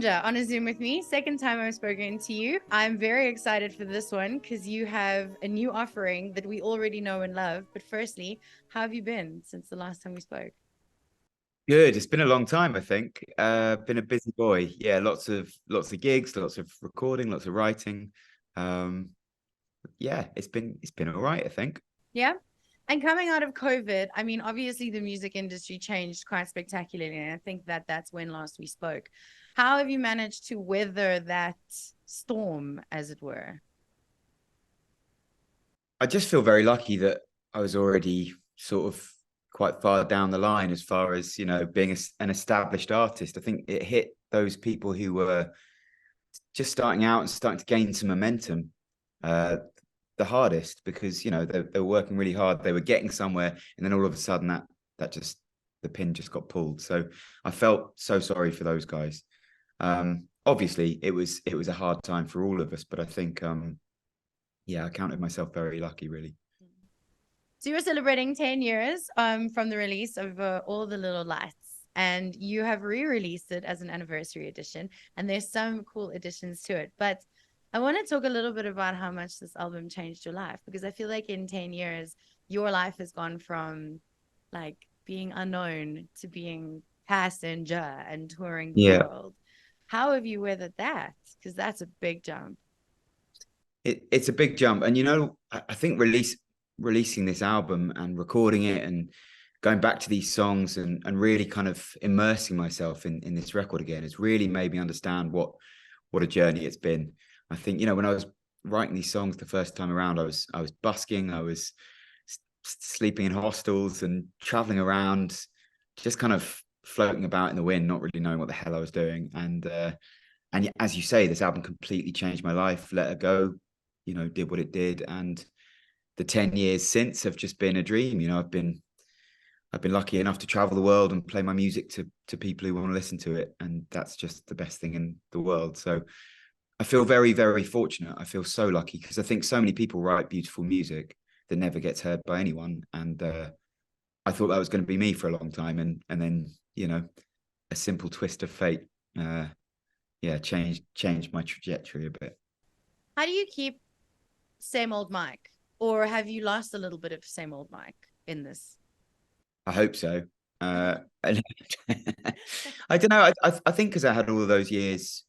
Sandra on a Zoom with me. Second time I've spoken to you. I'm very excited for this one because you have a new offering that we already know and love. But firstly, how have you been since the last time we spoke? Good. It's been a long time, I think. Been a busy boy. Yeah, lots of gigs, lots of recording, lots of writing. Um, yeah, it's been all right, I think. Yeah. And coming out of COVID, I mean, obviously the music industry changed quite spectacularly. And I think that that's when last we spoke. How have you managed to weather that storm, as it were? I just feel very lucky that I was already sort of quite far down the line as far as, being an established artist. I think it hit those people who were just starting out and starting to gain some momentum uh, the hardest because, they were working really hard. They were getting somewhere. And then all of a sudden the pin just got pulled. So I felt so sorry for those guys. Obviously it was a hard time for all of us, but I think, yeah, I counted myself very lucky, really. So you're celebrating 10 years from the release of All the Little Lights, and you have re-released it as an anniversary edition, and there's some cool additions to it. But I want to talk a little bit about how much this album changed your life, because I feel like in 10 years, your life has gone from like being unknown to being passenger and touring the Yeah, world. How have you weathered that? Because that's a big jump. it's a big jump, and I think releasing this album and recording it and going back to these songs and really kind of immersing myself in this record again has really made me understand what a journey it's been. I think, when I was writing these songs the first time around, I was busking, I was sleeping in hostels and traveling around, just kind of floating about in the wind, not really knowing what the hell I was doing. And as you say, this album completely changed my life. Let Her Go, did what it did, and the 10 years since have just been a dream. I've been lucky enough to travel the world and play my music to people who want to listen to it, and that's just the best thing in the world. So I feel very, very fortunate. I feel so lucky because I think so many people write beautiful music that never gets heard by anyone, and I thought that was going to be me for a long time, and then a simple twist of fate, yeah, changed my trajectory a bit. How do you keep same old Mike, or have you lost a little bit of same old Mike in this? I hope so. And I don't know. I think because I had all of those years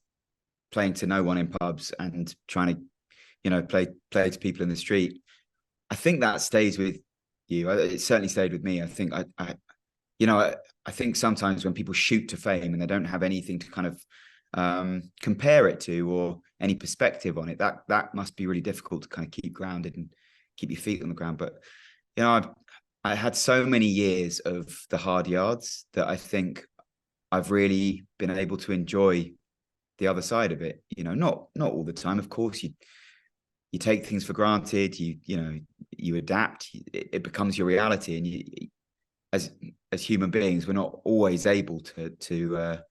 playing to no one in pubs and trying to, play to people in the street. I think that stays with you. It certainly stayed with me. I think you know, I, I think sometimes when people shoot to fame and they don't have anything to kind of compare it to or any perspective on it, that must be really difficult to kind of keep grounded and keep your feet on the ground. But I had so many years of the hard yards that I think I've really been able to enjoy the other side of it. Not all the time, of course. You take things for granted. You adapt. It becomes your reality, and as as human beings, we're not always able to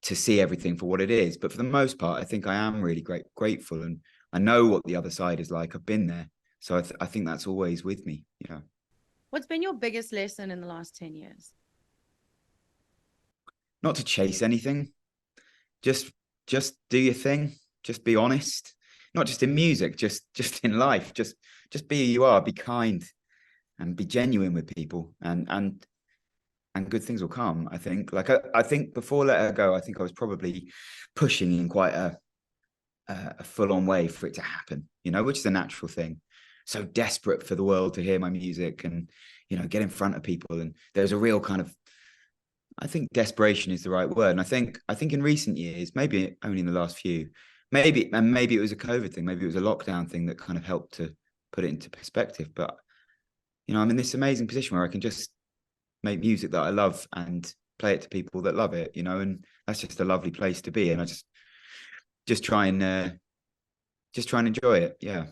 see everything for what it is. But for the most part, I think I am really grateful, and I know what the other side is like. I've been there, so I think that's always with me. What's been your biggest lesson in the last 10 years? Not to chase anything, just just do your thing, just be honest, not just in music, just in life, just be who you are, be kind and be genuine with people, and good things will come. I think, I think before Let Her Go, I think I was probably pushing in quite a full-on way for it to happen, which is a natural thing. So desperate for the world to hear my music and get in front of people, and there's a real kind of, I think desperation is the right word. And I think in recent years, maybe only in the last few, maybe it was a COVID thing, maybe it was a lockdown thing that kind of helped to put it into perspective. But I'm in this amazing position where I can just make music that I love and play it to people that love it, and that's just a lovely place to be. And I just try and enjoy it. Yeah.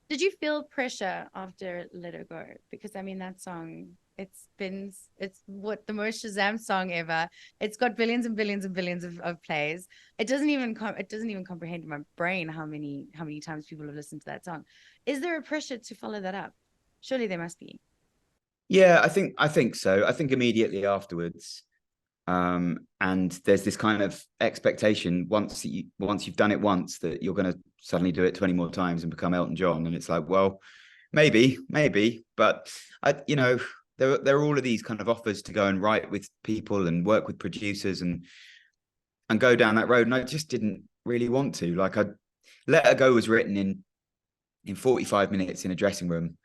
Did you feel pressure after Let Her Go? Because I mean, that song, it's what the most Shazam song ever. It's got billions and billions and billions of plays. It doesn't even comprehend in my brain how many times people have listened to that song. Is there a pressure to follow that up? Surely there must be. Yeah, I think so. I think immediately afterwards, And there's this kind of expectation once you've done it once that you're going to suddenly do it 20 more times and become Elton John. And it's like, well, maybe, but there are all of these kind of offers to go and write with people and work with producers and go down that road. And I just didn't really want to. Like, Let Her Go was written in 45 minutes in a dressing room.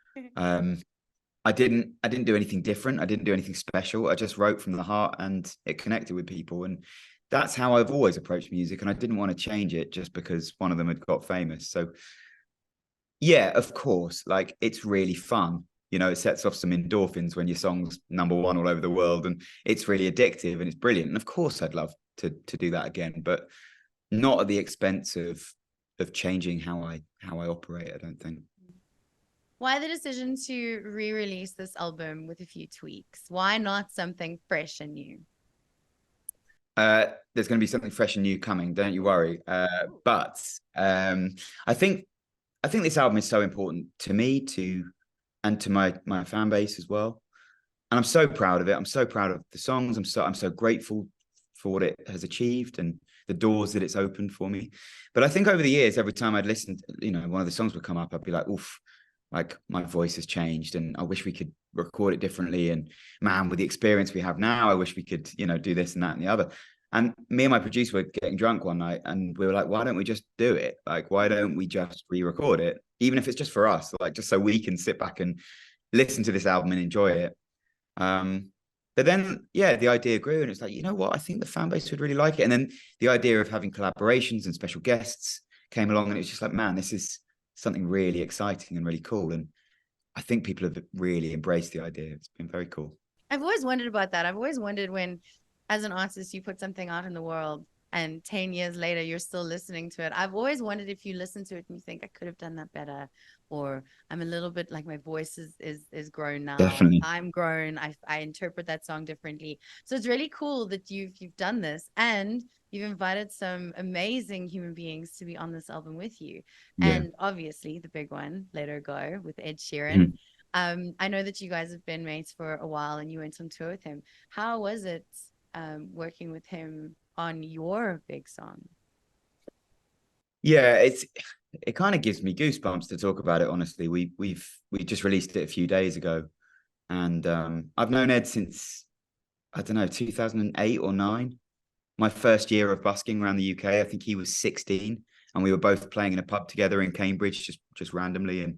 I didn't do anything different. I didn't do anything special. I just wrote from the heart, and it connected with people. And that's how I've always approached music. And I didn't want to change it just because one of them had got famous. So yeah, of course, like, it's really fun. It sets off some endorphins when your song's number one all over the world, and it's really addictive and it's brilliant. And of course I'd love to do that again, but not at the expense of changing how I operate, I don't think. Why the decision to re-release this album with a few tweaks? Why not something fresh and new? There's going to be something fresh and new coming, don't you worry. But I think this album is so important to me, and to my fan base as well. And I'm so proud of it. I'm so proud of the songs. I'm so grateful for what it has achieved and the doors that it's opened for me. But I think over the years, every time I'd listened, one of the songs would come up, I'd be like, oof, like, my voice has changed and I wish we could record it differently. And man, with the experience we have now, I wish we could, do this and that and the other. And me and my producer were getting drunk one night and we were like, why don't we just do it? Like, why don't we just re-record it? Even if it's just for us, like, just so we can sit back and listen to this album and enjoy it. But then, yeah, the idea grew and it's like, you know what? I think the fan base would really like it. And then the idea of having collaborations and special guests came along, and it was just like, man, this is something really exciting and really cool. And I think people have really embraced the idea. It's been very cool. I've always wondered about that. I've always wondered when, as an artist, you put something out in the world and 10 years later, you're still listening to it. I've always wondered if you listen to it and you think, I could have done that better, or I'm a little bit like, my voice is grown now. Definitely. I'm grown. I interpret that song differently. So it's really cool that you've done this, and you've invited some amazing human beings to be on this album with you. Yeah. And obviously the big one, Let Her Go, with Ed Sheeran. I know that you guys have been mates for a while and you went on tour with him. How was it working with him on your big song? Yeah, it kind of gives me goosebumps to talk about it, honestly. We just released it a few days ago, and I've known Ed since, I don't know, 2008 or 9. My first year of busking around the UK. I think he was 16 and we were both playing in a pub together in Cambridge, just randomly, and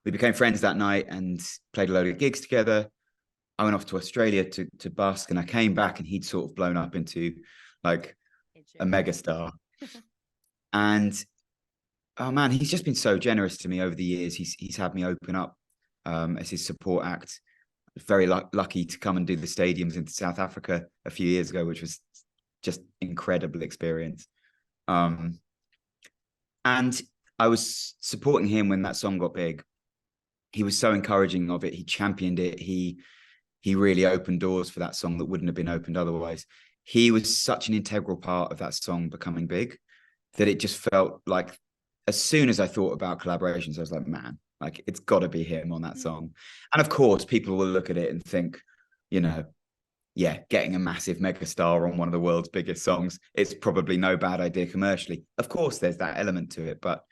we became friends that night and played a load of gigs together. I went off to Australia to busk, and I came back and he'd sort of blown up into like a megastar. And oh man, he's just been so generous to me over the years. He's had me open up as his support act. Very lucky to come and do the stadiums in South Africa a few years ago, which was just incredible experience. And I was supporting him when that song got big. He was so encouraging of it. He championed it. He really opened doors for that song that wouldn't have been opened otherwise. He was such an integral part of that song becoming big that it just felt like, as soon as I thought about collaborations, I was like, man, like, it's got to be him on that song. And of course, people will look at it and think, yeah, getting a massive megastar on one of the world's biggest songs, it's probably no bad idea commercially. Of course, there's that element to it. But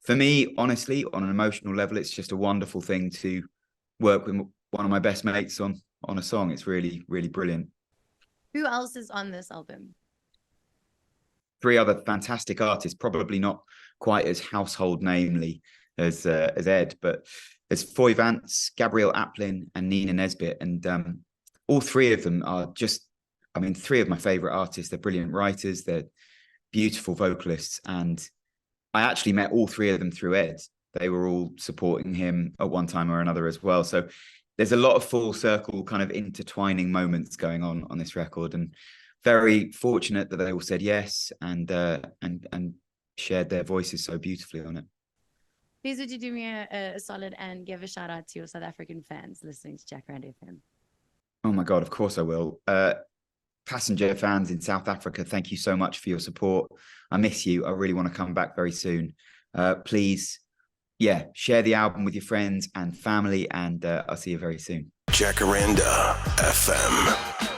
for me, honestly, on an emotional level, it's just a wonderful thing to work with one of my best mates on a song. It's really, really brilliant. Who else is on this album? 3 other fantastic artists, probably not quite as household namely as Ed, but there's Foy Vance, Gabrielle Aplin, and Nina Nesbitt. And all 3 of them are just, 3 of my favorite artists. They're brilliant writers. They're beautiful vocalists. And I actually met all 3 of them through Ed. They were all supporting him at one time or another as well. So there's a lot of full circle kind of intertwining moments going on this record, and very fortunate that they all said yes and shared their voices so beautifully on it. Please, would you do me a solid and give a shout out to your South African fans listening to Jacaranda FM? Oh my God, of course I will. Passenger fans in South Africa, thank you so much for your support. I miss you. I really want to come back very soon. Please, share the album with your friends and family, and I'll see you very soon. Jacaranda FM.